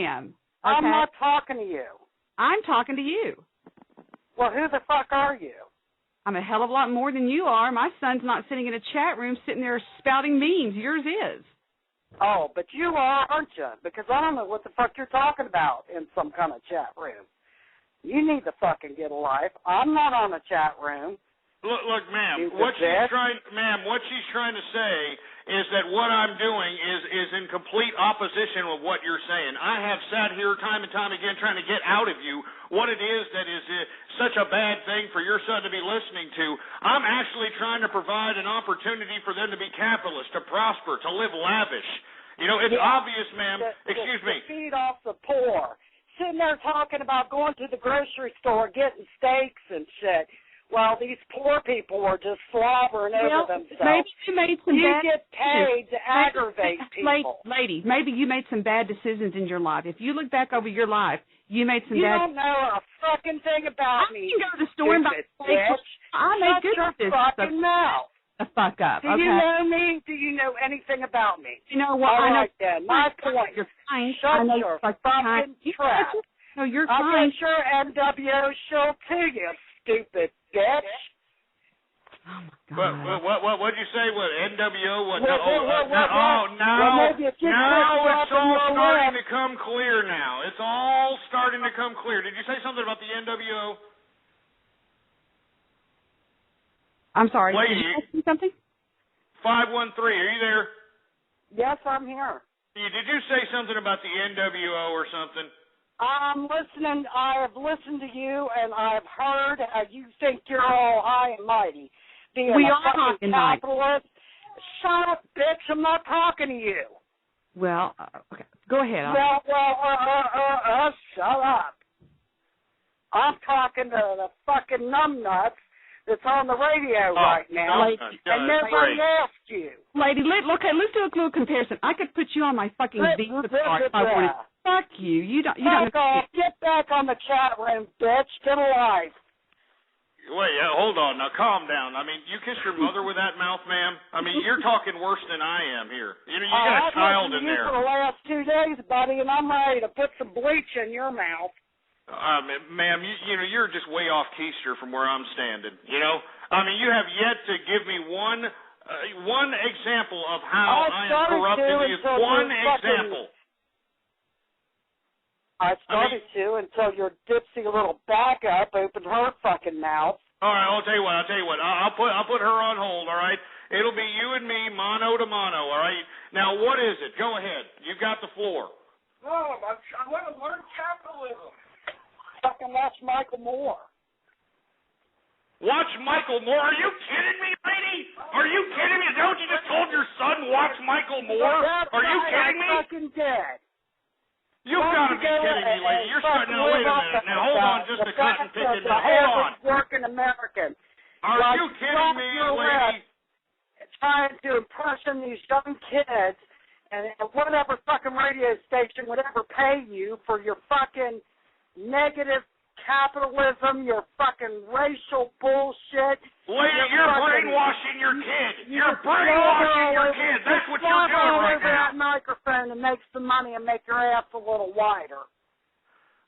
am. Okay? I'm not talking to you. I'm talking to you. Well, who the fuck are you? I'm a hell of a lot more than you are. My son's not sitting in a chat room sitting there spouting memes. Yours is. Oh, but you are, aren't you? Because I don't know what the fuck you're talking about in some kind of chat room. You need to fucking get a life. I'm not on a chat room. Look, ma'am, what she's trying to say is that what I'm doing is in complete opposition with what you're saying. I have sat here time and time again trying to get out of you what it is that is such a bad thing for your son to be listening to. I'm actually trying to provide an opportunity for them to be capitalists, to prosper, to live lavish. You know, it's obvious, ma'am. Excuse me. To feed off the poor. Sitting there talking about going to the grocery store, getting steaks and shit. Well, these poor people are just slobbering over themselves. Maybe you made some bad get paid to aggravate people. Lady, maybe you made some bad decisions in your life. If you look back over your life, you made some bad... You don't know a fucking thing about me. I can go to the store and buy steaks. I made good decisions. Shut your fucking mouth. The fuck up, Do you know me? Do you know anything about me? You know what? All I know. right, then. My point. You're kind. Shut your fucking trap. No, you're I'll kind. get your NWO show to you, stupid bitch. Oh my God. What'd you say? What NWO? What? Now it's all starting to come clear now. It's all starting to come clear. Did you say something about the NWO? I'm sorry. Lady, did you say something? 513. Are you there? Yes, I'm here. Did you say something about the NWO or something? I'm listening. I have listened to you, and I've heard how you think you're all high and mighty. Being We a are high fucking and mighty. capitalist. Shut up, bitch. I'm not talking to you. Well, okay. Go ahead. Shut up. I'm talking to the fucking numbnuts that's on the radio right now, and nobody asked you. Lady, let's do a little comparison. I could put you on my fucking Visa card if I wanted. Fuck you. You don't off. Get back on the chat room, bitch. Get a life. Wait, hold on. Now, calm down. I mean, you kissed your mother with that mouth, ma'am? I mean, you're talking worse than I am here. You know, you got a child in there. I've listened to you for the last 2 days, buddy, and I'm ready to put some bleach in your mouth. Ma'am, you know, you're just way off keister from where I'm standing, you know? I mean, you have yet to give me one example of how I am corrupting you. One example. I started to until your dipsy little backup opened her fucking mouth. All right, I'll tell you what. I'll put her on hold. All right, it'll be you and me, mano to mano. All right. Now, what is it? Go ahead. You've got the floor. No, I want to learn capitalism. Fucking watch Michael Moore. Watch Michael Moore? Are you kidding me, lady? Are you kidding me? Don't you just told your son watch Michael Moore? Are you kidding me? I'm fucking dead. You've got to be kidding me, lady. You're starting to wait a minute. Now, hold on just a cotton picking. Now, hold on. Working American. Are you kidding me, lady? Trying to impression these young kids, and whatever fucking radio station would ever pay you for your fucking negative capitalism, your fucking racial bullshit. Lady, you're brainwashing your kid. You're brainwashing your kid. That's what you're doing right now. That microphone and make some money and make your ass a little wider.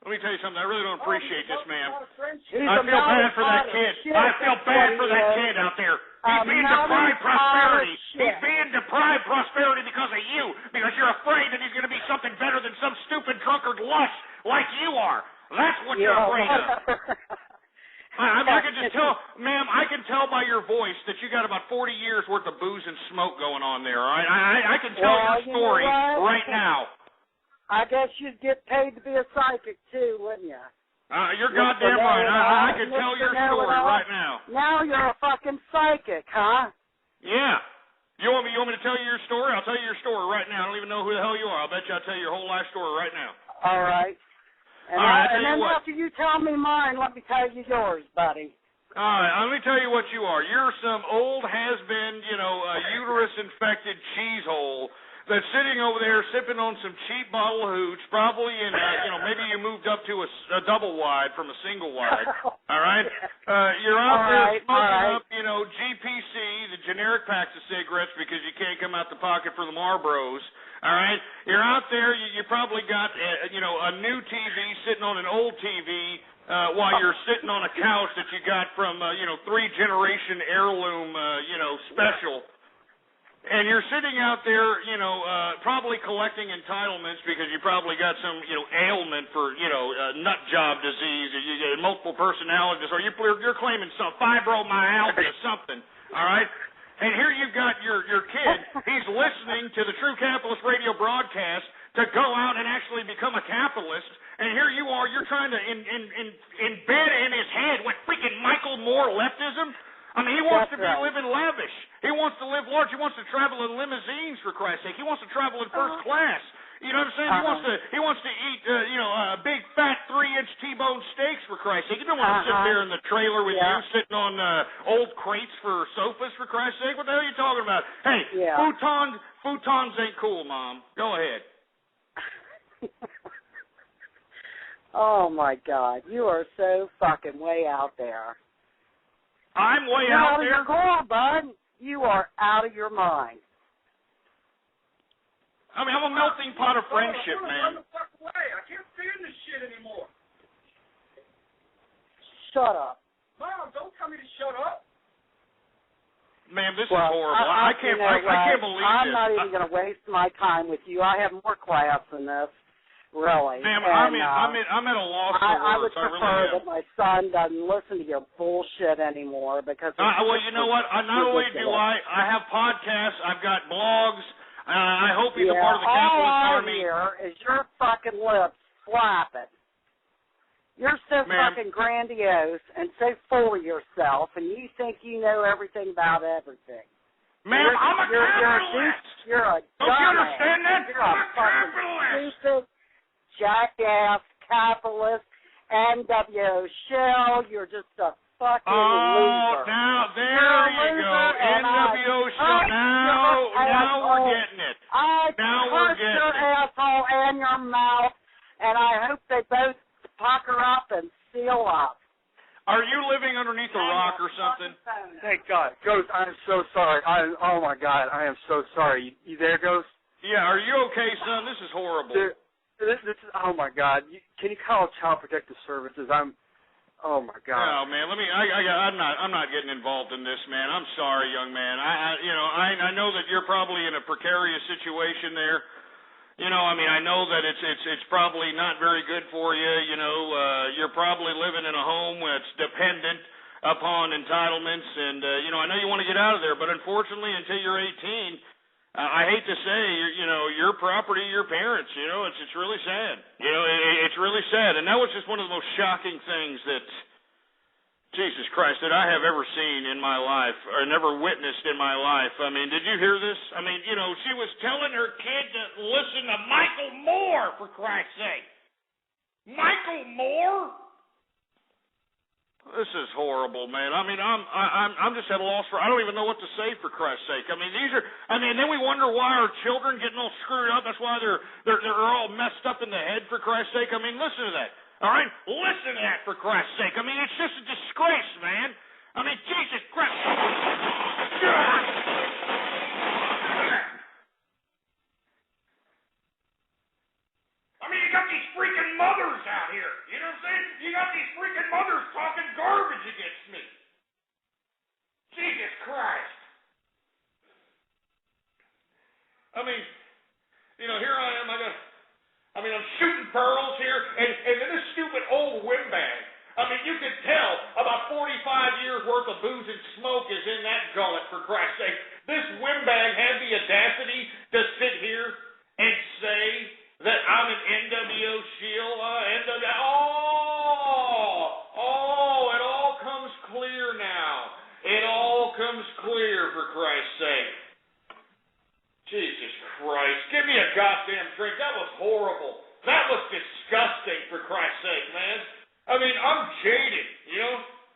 Let me tell you something. I really don't appreciate this, ma'am. I feel bad for that kid. I feel bad for that kid out there. He's being deprived prosperity. He's being deprived prosperity because of you, because you're afraid that he's going to be something better than some stupid drunkard lush like you are. That's what you're afraid of. I can just tell, ma'am, I can tell by your voice that you got about 40 years worth of booze and smoke going on there, all right? I can tell your story right now. I guess you'd get paid to be a psychic, too, wouldn't you? You're goddamn right. I can tell your story right now. Now you're a fucking psychic, huh? Yeah. You want me to tell you your story? I'll tell you your story right now. I don't even know who the hell you are. I'll bet you I'll tell you your whole life story right now. All right. And then after you tell me mine, let me tell you yours, buddy. All right, let me tell you what you are. You're some old has-been, uterus-infected cheese hole that's sitting over there sipping on some cheap bottle of hooch, probably in, maybe you moved up to a double wide from a single wide, all right? You're out there smoking up, GPC, the generic packs of cigarettes because you can't come out the pocket for the Marlboros, all right? You're out there, you probably got, a new TV sitting on an old TV, while you're sitting on a couch that you got from, 3-generation heirloom, special. And you're sitting out there, probably collecting entitlements because you probably got some, ailment for, nut job disease, or you get multiple personality disorder, or you're claiming some fibromyalgia or something, all right? And here you've got your kid. He's listening to the True Capitalist Radio broadcast to go out and actually become a capitalist. And here you are, you're trying to embed in his head what freaking Michael Moore leftism. I mean, he wants to be living lavish. He wants to live large. He wants to travel in limousines, for Christ's sake. He wants to travel in first class. You know what I'm saying? He wants to eat, big fat 3-inch T-bone steaks, for Christ's sake. You don't want to sit there in the trailer with you, sitting on old crates for sofas, for Christ's sake. What the hell are you talking about? Hey, futons ain't cool, Mom. Go ahead. Oh, my God. You are so fucking way out there. I'm way out there? You're out of your goal, bud. You are out of your mind. I mean, I'm a melting pot of friendship, man. Run the fuck away. I can't stand this shit anymore. Shut up. Mom, don't tell me to shut up. Man, this is horrible. I can't believe I'm this. not even going to waste my time with you. I have more class than this. Really. Ma'am, I'm at a loss for words. I would prefer that my son doesn't listen to your bullshit anymore because. Well, you know what? Not only do I have podcasts, I've got blogs. I hope he's a part of the capitalist army. All I hear is your fucking lips flapping. You're so fucking grandiose and so full of yourself, and you think you know everything about everything. Ma'am, I'm a capitalist. You're a dumbass. Don't you understand that? You're a fucking stupid, jackass, capitalist, NWO shell. You're just a fucking loser. Now, there you go. NWO shell. Now we're getting it. Now we're getting your asshole and your mouth, and I hope they both pucker up and seal up. Are you living underneath a rock or something? Thank God. Ghost, I'm so sorry. Oh, my God. I am so sorry. You there, Ghost? Yeah, are you okay, son? This is horrible. Dude, this is, oh, my God. Can you call Child Protective Services? Oh, my God. No, man, I'm not getting involved in this, man. I'm sorry, young man. I know that you're probably in a precarious situation there. I know that it's probably not very good for you. You're probably living in a home that's dependent upon entitlements, and I know you want to get out of there, but unfortunately, until you're 18, I hate to say, your property, your parents. It's really sad. It's really sad, and that was just one of the most shocking things that. Jesus Christ, that I have ever seen in my life, or never witnessed in my life. I mean, did you hear this? I mean, she was telling her kid to listen to Michael Moore, for Christ's sake. Michael Moore? This is horrible, man. I mean, I'm just at a loss for. I don't even know what to say, for Christ's sake. I mean, then we wonder why our children getting all screwed up. That's why they're all messed up in the head, for Christ's sake. I mean, listen to that. All right? Listen to that, for Christ's sake. I mean, it's just a disgrace, man. I mean, Jesus Christ. I mean, you got these freaking mothers out here. You know what I'm saying? You got these freaking mothers talking garbage against me. Jesus Christ. I mean, here I am. I'm shooting pearls here, and then this stupid old windbag. I mean, you can tell about 45 years worth of booze and smoke is in that gullet, for Christ's sake. This windbag had the audacity to sit here and say that I'm an NWO shield. It all comes clear now. It all comes clear, for Christ's sake. Jesus Christ. Give me a goddamn drink. That was horrible. That was disgusting, for Christ's sake, man. I mean, I'm jaded,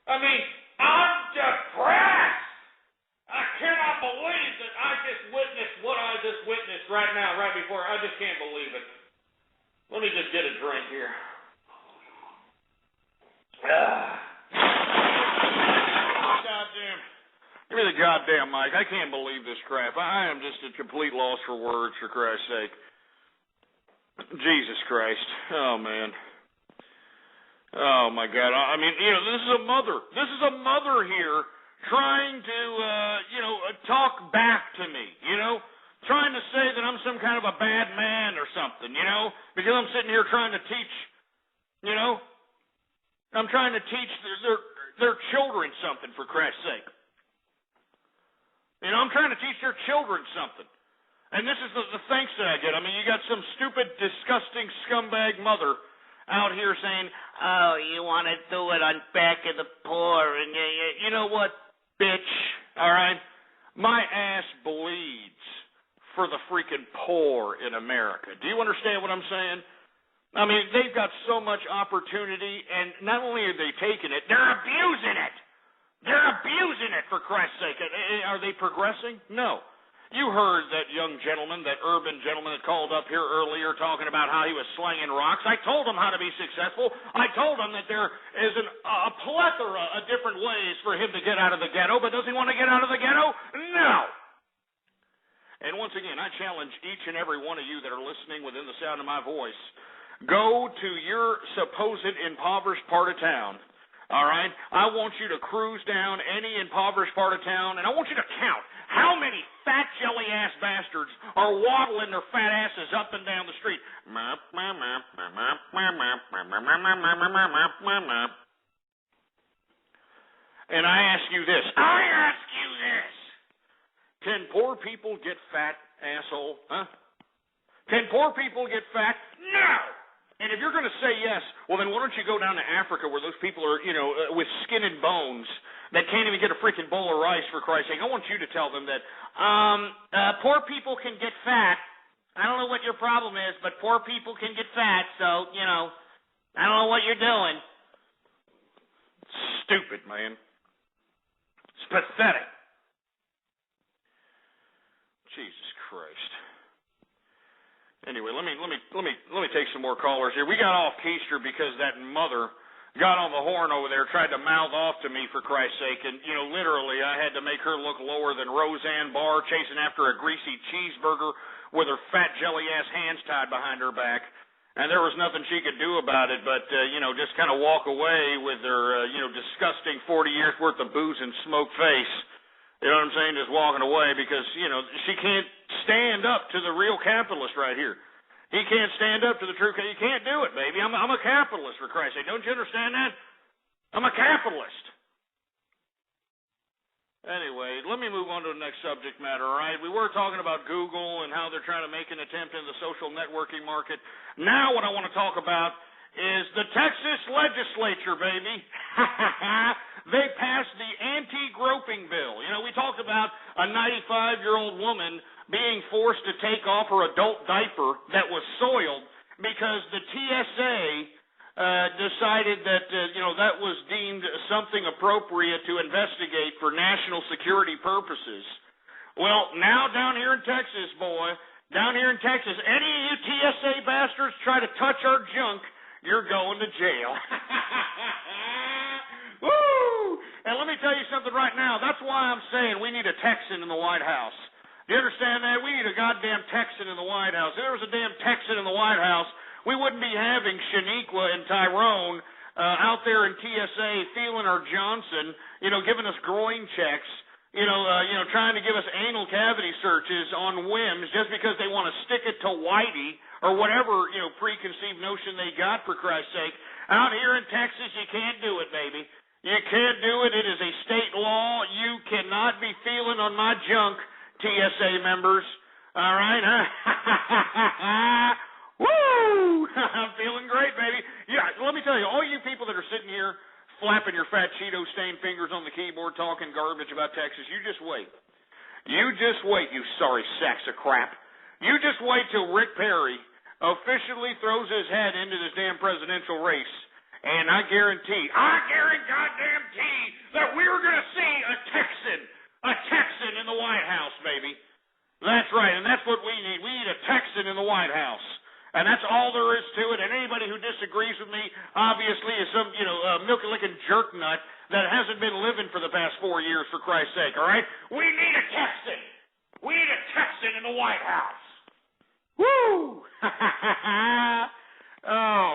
I mean, I'm depressed. I cannot believe that I just witnessed what I just witnessed right now. get a drink here. Give me the goddamn mic. I can't believe this crap. I am just a complete loss for words, for Christ's sake. Jesus Christ. Oh, man. Oh, my God. I mean, you know, this is a mother. This is a mother here trying to, talk back to me, trying to say that I'm some kind of a bad man or something, because I'm sitting here trying to teach, I'm trying to teach their children something, for Christ's sake. I'm trying to teach their children something. And this is the thanks that I get. I mean, you got some stupid, disgusting scumbag mother out here saying, oh, you want to do it on back of the poor. And you know what, bitch, all right? My ass bleeds for the freaking poor in America. Do you understand what I'm saying? I mean, they've got so much opportunity, and not only are they taking it, they're abusing it. They're abusing it, for Christ's sake. Are they progressing? No. You heard that young gentleman, that urban gentleman that called up here earlier talking about how he was slinging rocks. I told him how to be successful. I told him that there is a plethora of different ways for him to get out of the ghetto, but does he want to get out of the ghetto? No. And once again, I challenge each and every one of you that are listening within the sound of my voice, go to your supposed impoverished part of town. All right? I want you to cruise down any impoverished part of town, and I want you to count how many fat jelly-ass bastards are waddling their fat asses up and down the street. And I ask you this. Can poor people get fat, asshole? Huh? Can poor people get fat? No! And if you're going to say yes, well, then why don't you go down to Africa where those people are, with skin and bones that can't even get a freaking bowl of rice, for Christ's sake. I want you to tell them that poor people can get fat. I don't know what your problem is, but poor people can get fat, so, I don't know what you're doing. Stupid, man. It's pathetic. Jesus Christ. Anyway, let me take some more callers here. We got off keister because that mother got on the horn over there, tried to mouth off to me, for Christ's sake, and literally I had to make her look lower than Roseanne Barr chasing after a greasy cheeseburger with her fat jelly ass hands tied behind her back, and there was nothing she could do about it but just kind of walk away with her disgusting 40 years worth of booze and smoke face. You know what I'm saying? Just walking away because, she can't stand up to the real capitalist right here. He can't stand up to the true capitalist. You can't do it, baby. I'm a capitalist, for Christ's sake. Don't you understand that? I'm a capitalist. Anyway, let me move on to the next subject matter, all right? We were talking about Google and how they're trying to make an attempt in the social networking market. Now what I want to talk about is the Texas legislature, baby. They passed the anti-groping bill. We talked about a 95-year-old woman being forced to take off her adult diaper that was soiled because the TSA decided that, that was deemed something appropriate to investigate for national security purposes. Well, now down here in Texas, any of you TSA bastards try to touch our junk, you're going to jail. Woo! And let me tell you something right now. That's why I'm saying we need a Texan in the White House. Do you understand that? We need a goddamn Texan in the White House. If there was a damn Texan in the White House, we wouldn't be having Shaniqua and Tyrone out there in TSA feeling our Johnson, giving us groin checks, trying to give us anal cavity searches on whims just because they want to stick it to Whitey or whatever, preconceived notion they got, for Christ's sake. Out here in Texas, you can't do it, baby. You can't do it. It is a state law. You cannot be feeling on my junk, TSA members. All right? Woo! I'm feeling great, baby. Yeah, let me tell you, all you people that are sitting here flapping your fat Cheeto-stained fingers on the keyboard talking garbage about Texas, you just wait. You just wait, you sorry sacks of crap. You just wait till Rick Perry officially throws his head into this damn presidential race, and I guarantee that we're going to see a Texan in the White House, baby. That's right, and that's what we need. We need a Texan in the White House. And that's all there is to it. And anybody who disagrees with me, obviously, is some, milk-licking jerk nut that hasn't been living for the past 4 years, for Christ's sake, all right? We need a Texan. We need a Texan in the White House. Woo! Oh,